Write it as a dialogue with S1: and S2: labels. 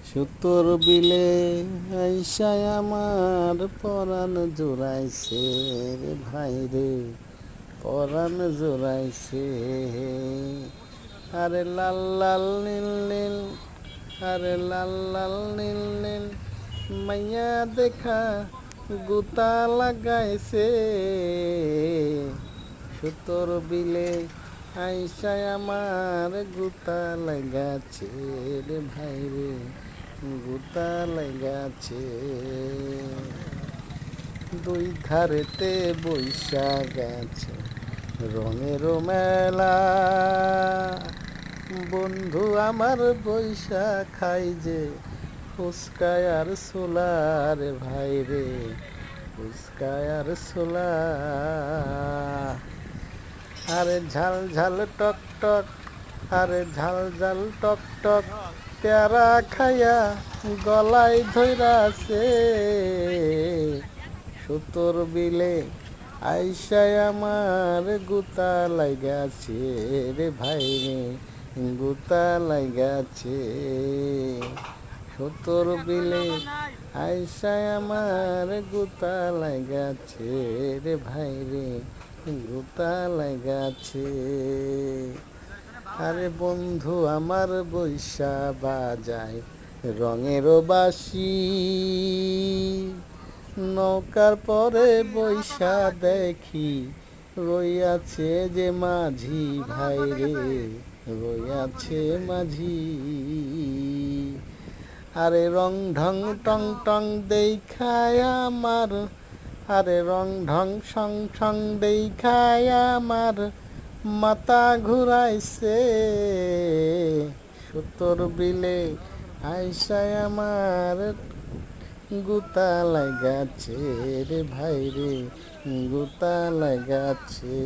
S1: সুতোর বিলে আইসায় আমার পরাণ জোড়াইছে রে ভাই রে, পরাণ জোড়াইছে। আরে লাল লাল নীল নীল, আরে লাল লাল নীল নীল, মাইয়া দেখা গুতা লাগাইছে। সুতোর বিলে আইসায় আমার গুতা লাগাছে রে ভাই রে, গুতা লাগাছে। দুই ধারেতে বৈশা গেছে রঙের মেলা, বন্ধু আমার বৈশা খাই যে ফুচকায় আর ছোলা রে ভাই রে, ফুচকায় আর ছোলা। আরে ঝাল ঝাল টক টক, আরে ঝাল ঝাল টক টক, পেয়ারা খাইয়া গলায় ধইরাছে। সুতোর বিলে আইসায় আমার গুতা লাগাছে রে ভাই রে, গুতা লাগাছে। সুতোর বিলে আইসায় আমার গুতা লাগাছে রে ভাই রে, গুতা লাগাছে। আরে বন্ধু আমার বৈশা বাজায় রঙের বাঁশি, নৌকার পরে বৈশা দেখি রইয়াছে যে মাঝি ভাই রে, রইয়াছে মাঝি। আরে রং ঢং টং টং দেখায় আমার, আরে রং ঢং সং সং দেখায় আমার মাথা ঘুরাইছে। সুতোর বিলে আইসায় আমার গুতা লাগাছে রে ভাই রে, গুতা লাগাছে।